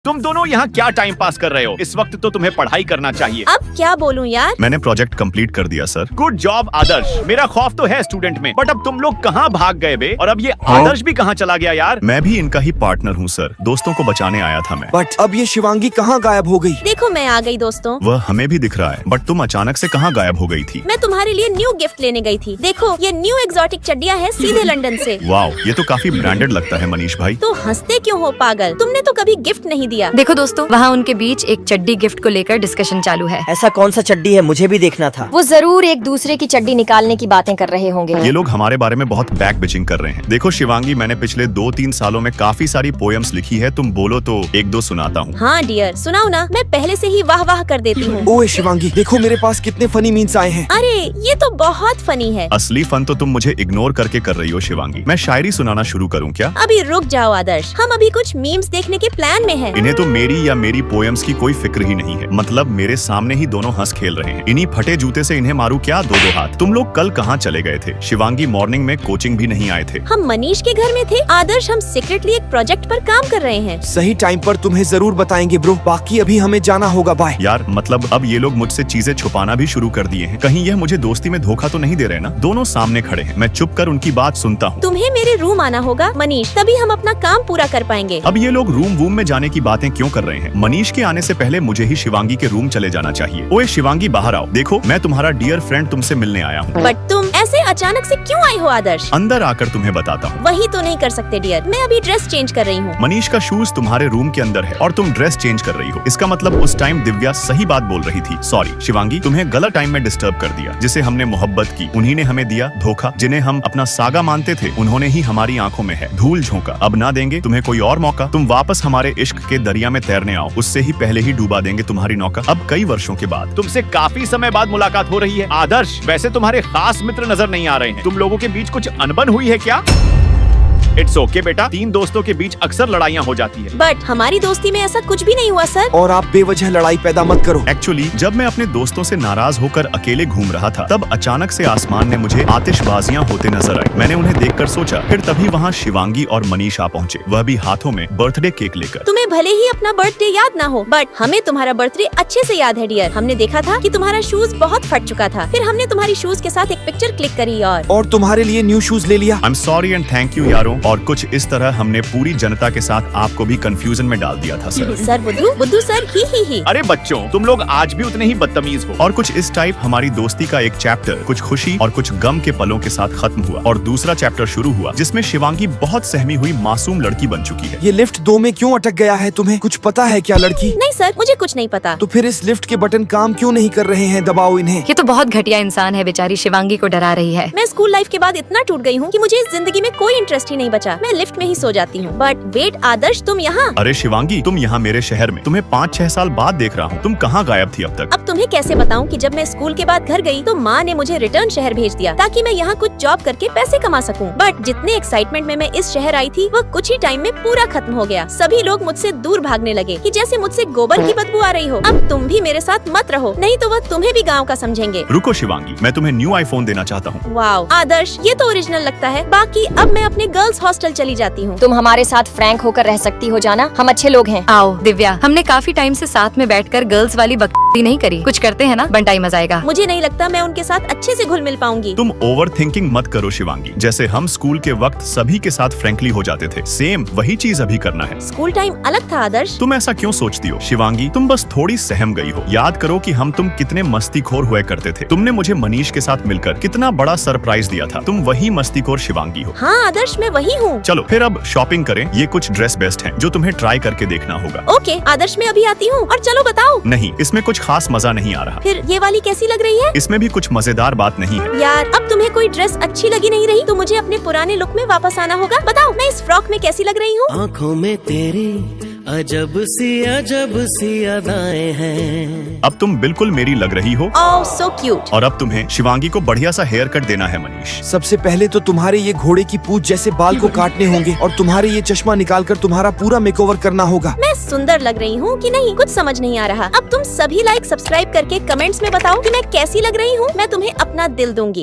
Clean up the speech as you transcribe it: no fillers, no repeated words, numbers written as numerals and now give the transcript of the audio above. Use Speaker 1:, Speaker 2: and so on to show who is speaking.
Speaker 1: तुम दोनों यहाँ क्या टाइम पास कर रहे हो? इस वक्त तो तुम्हें पढ़ाई करना चाहिए।
Speaker 2: अब क्या बोलूं यार।
Speaker 3: मैंने प्रोजेक्ट कंप्लीट कर दिया सर।
Speaker 1: गुड जॉब आदर्श। मेरा खौफ तो है स्टूडेंट में, बट अब तुम लोग कहाँ भाग गए बे? और अब ये आदर्श भी कहाँ चला गया यार?
Speaker 3: मैं भी इनका ही पार्टनर हूँ सर, दोस्तों को बचाने आया था मैं।
Speaker 4: बट अब ये शिवांगी कहाँ गायब हो गई?
Speaker 2: देखो मैं आ गई दोस्तों।
Speaker 3: वह हमें भी दिख रहा है, बट तुम अचानक से कहाँ गायब हो गई थी?
Speaker 2: मैं तुम्हारे लिए न्यू गिफ्ट लेने गई थी। देखो ये न्यू एग्जॉटिक चड्डियाँ है सीधे लंदन से।
Speaker 3: वाओ, ये तो काफी ब्रांडेड लगता है मनीष भाई।
Speaker 2: तो हंसते क्यों हो पागल? तुमने तो कभी गिफ्ट नहीं दिया।
Speaker 5: देखो दोस्तों, वहाँ उनके बीच एक चड्डी गिफ्ट को लेकर डिस्कशन चालू है।
Speaker 6: ऐसा कौन सा चड्डी है, मुझे भी देखना था।
Speaker 7: वो जरूर एक दूसरे की चड्डी निकालने की बातें कर रहे होंगे।
Speaker 3: ये लोग हमारे बारे में बहुत बैक बिचिंग कर रहे हैं। देखो शिवांगी, मैंने पिछले 2-3 सालों में काफी सारी पोएम्स लिखी है, तुम बोलो तो 1-2 सुनाता हूँ।
Speaker 2: हाँ डियर सुनाओ ना, मैं पहले से ही वाह वाह कर देती हूँ।
Speaker 4: ओए शिवांगी, देखो मेरे पास कितने फनी मीम्स आए हैं।
Speaker 2: अरे ये तो बहुत फनी है।
Speaker 3: असली फन तो तुम मुझे इग्नोर करके कर रही हो शिवांगी। मैं शायरी सुनाना शुरू करूँ क्या?
Speaker 2: अभी रुक जाओ आदर्श, हम अभी कुछ मीम्स देखने के प्लान में हैं।
Speaker 3: इन्हें तो मेरी या मेरी पोएम्स की कोई फिक्र ही नहीं है। मतलब मेरे सामने ही दोनों हंस खेल रहे हैं। इन्हीं फटे जूते से इन्हें मारू क्या 2-2 हाथ। तुम लोग कल कहाँ चले गए थे? शिवांगी मॉर्निंग में कोचिंग भी नहीं आए थे।
Speaker 2: हम मनीष के घर में थे। आदर्श हम सीक्रेटली एक प्रोजेक्ट पर काम कर रहे हैं।
Speaker 4: सही टाइम पर तुम्हें जरूर बताएंगे ब्रो। बाकी अभी हमें जाना होगा, बाय।
Speaker 3: यार मतलब अब ये लोग मुझसे चीजें छुपाना भी शुरू कर दिए हैं। कहीं यह मुझे दोस्ती में धोखा तो नहीं दे रहे ना? दोनों सामने खड़े हैं, मैं चुप कर उनकी बात सुनता हूँ।
Speaker 2: तुम्हें मेरे रूम आना होगा मनीष, तभी हम अपना काम पूरा कर पाएंगे।
Speaker 3: अब ये लोग रूम वूम में जाने की बातें क्यों कर रहे हैं? मनीष के आने से पहले मुझे ही शिवांगी के रूम चले जाना चाहिए। ओए शिवांगी बाहर आओ। देखो मैं तुम्हारा डियर फ्रेंड तुमसे मिलने आया हूँ।
Speaker 2: बट तुम ऐसे अचानक से क्यों आई हो आदर्श?
Speaker 3: अंदर आकर तुम्हें बताता हूँ।
Speaker 2: वही तो नहीं कर सकते डियर, मैं अभी ड्रेस चेंज कर रही हूँ।
Speaker 3: मनीष का शूज तुम्हारे रूम के अंदर है और तुम ड्रेस चेंज कर रही हो। इसका मतलब उस टाइम दिव्या सही बात बोल रही थी। सॉरी शिवांगी, तुम्हें गलत टाइम में डिस्टर्ब कर दिया। जिसे हमने मोहब्बत की उन्हीं ने हमें दिया धोखा। जिन्हें हम अपना सागा मानते थे उन्होंने ही हमारी आंखों में है धूल झोंका। अब ना देंगे तुम्हें कोई और मौका। तुम वापस हमारे इश्क के दरिया में तैरने आओ, उससे ही पहले ही डूबा देंगे तुम्हारी नौका। अब कई वर्षों के बाद
Speaker 1: तुमसे काफी समय बाद मुलाकात हो रही है। आदर्श वैसे तुम्हारे खास मित्र नजर नहीं आ रहे हैं। तुम लोगों के बीच कुछ अनबन हुई है क्या? इट्स ओके बेटा, 3 दोस्तों के बीच अक्सर लड़ाइयाँ हो जाती है।
Speaker 2: बट हमारी दोस्ती में ऐसा कुछ भी नहीं हुआ सर।
Speaker 4: और आप बेवजह लड़ाई पैदा मत करो।
Speaker 3: एक्चुअली जब मैं अपने दोस्तों से नाराज होकर अकेले घूम रहा था, तब अचानक से आसमान में मुझे आतिशबाजियां होते नजर आई। मैंने उन्हें देखकर सोचा, फिर तभी वहाँ शिवांगी और मनीष आ पहुँचे, वह भी हाथों में बर्थडे केक लेकर।
Speaker 2: तुम्हें भले ही अपना बर्थडे याद ना हो, बट हमें तुम्हारा बर्थडे अच्छे से याद है डियर। हमने देखा था कि तुम्हारा शूज बहुत फट चुका था, फिर हमने तुम्हारी शूज के साथ एक पिक्चर क्लिक करी और
Speaker 4: तुम्हारे लिए न्यू शूज ले लिया।
Speaker 3: I am sorry and thank you यारों। और कुछ इस तरह हमने पूरी जनता के साथ आपको भी कंफ्यूजन में डाल दिया था सर।
Speaker 2: सर बुद्धू सर ही।
Speaker 1: अरे बच्चों, तुम लोग आज भी उतने ही बदतमीज हो।
Speaker 3: और कुछ इस टाइप हमारी दोस्ती का एक चैप्टर कुछ खुशी और कुछ गम के पलों के साथ खत्म हुआ और दूसरा चैप्टर शुरू हुआ, जिसमें शिवांगी बहुत सहमी हुई मासूम लड़की बन चुकी है।
Speaker 4: ये लिफ्ट 2 में क्यों अटक गया है? तुम्हें कुछ पता है क्या लड़की?
Speaker 2: नहीं सर, मुझे कुछ नहीं पता।
Speaker 4: तो फिर इस लिफ्ट के बटन काम क्यों नहीं कर रहे हैं? दबाओ इन्हें।
Speaker 5: ये तो बहुत घटिया इंसान है, बेचारी शिवांगी को डरा रही है।
Speaker 2: मैं स्कूल लाइफ के बाद इतना टूट गई हूँ कि मुझे इस जिंदगी में कोई इंटरेस्ट ही नहीं बचा। मैं लिफ्ट में ही सो जाती हूँ। बट वेट आदर्श, तुम यहाँ?
Speaker 3: अरे शिवांगी, तुम यहाँ मेरे शहर में। तुम्हें 5-6 साल बाद देख रहा हूँ। तुम कहाँ गायब थी अब तक?
Speaker 2: अब तुम्हें कैसे बताऊं कि जब मैं स्कूल के बाद घर गई तो माँ ने मुझे रिटर्न शहर भेज दिया ताकि मैं यहाँ कुछ जॉब करके पैसे कमा सकूं। बट जितने एक्साइटमेंट में मैं इस शहर आई थी वो कुछ ही टाइम में पूरा खत्म हो गया। सभी लोग मुझसे दूर भागने लगे कि जैसे मुझसे गोबर की बदबू आ रही हो। अब तुम भी मेरे साथ मत रहो, नहीं तो वह तुम्हें भी गाँव का समझेंगे।
Speaker 3: रुको शिवांगी, मैं तुम्हें न्यू आईफोन देना चाहता हूँ।
Speaker 2: वाओ आदर्श, ये तो ओरिजिनल लगता है। बाकी अब मैं अपने गर्ल्स हॉस्टल चली जाती हूँ।
Speaker 7: तुम हमारे साथ फ्रैंक होकर रह सकती हो जाना, हम अच्छे लोग हैं।
Speaker 5: आओ दिव्या, हमने काफी टाइम से साथ में बैठकर गर्ल्स वाली बकवासी नहीं करी। कुछ करते हैं ना, बंटाई मजा आएगा।
Speaker 2: मुझे नहीं लगता मैं उनके साथ अच्छे से घुल मिल पाऊंगी।
Speaker 3: तुम ओवर थिंकिंग मत करो शिवांगी। जैसे हम स्कूल के वक्त सभी के साथ फ्रेंकली हो जाते थे, सेम वही चीज अभी करना है।
Speaker 2: स्कूल टाइम अलग था आदर्श।
Speaker 3: तुम ऐसा क्यों सोचती हो शिवांगी? तुम बस थोड़ी सहम गई हो। याद करो कि हम तुम कितने मस्तीखोर हुआ करते थे। तुमने मुझे मनीष के साथ मिलकर कितना बड़ा सरप्राइज दिया था। तुम वही मस्तीखोर शिवांगी हो।
Speaker 2: हाँ आदर्श, मैं वही हूँ।
Speaker 3: चलो फिर अब शॉपिंग करें। ये कुछ ड्रेस बेस्ट हैं जो तुम्हें ट्राई करके देखना होगा।
Speaker 2: ओके आदर्श, मैं अभी आती हूँ। और चलो बताओ।
Speaker 3: नहीं, इसमें कुछ खास मजा नहीं आ रहा।
Speaker 2: फिर ये वाली कैसी लग रही है?
Speaker 3: इसमें भी कुछ मजेदार बात नहीं है।
Speaker 2: यार अब तुम्हें कोई ड्रेस अच्छी लगी नहीं रही तो मुझे अपने पुराने लुक में वापस आना होगा। बताओ मैं इस फ्रॉक में कैसी लग रही हूँ?
Speaker 8: आँखों में तेरी अजब सी अदाएं हैं।
Speaker 3: अब तुम बिल्कुल मेरी लग रही हो।
Speaker 2: ओह सो क्यूट।
Speaker 3: और अब तुम्हें शिवांगी को बढ़िया सा हेयर कट देना है मनीष।
Speaker 4: सबसे पहले तो तुम्हारे ये घोड़े की पूंछ जैसे बाल को काटने होंगे और तुम्हारे ये चश्मा निकालकर तुम्हारा पूरा मेकओवर करना होगा।
Speaker 2: मैं सुंदर लग रही हूँ कि नहीं, कुछ समझ नहीं आ रहा। अब तुम सभी लाइक सब्सक्राइब करके कमेंट्स में बताओ कि मैं कैसी लग रही हूँ। मैं तुम्हें अपना दिल दूंगी।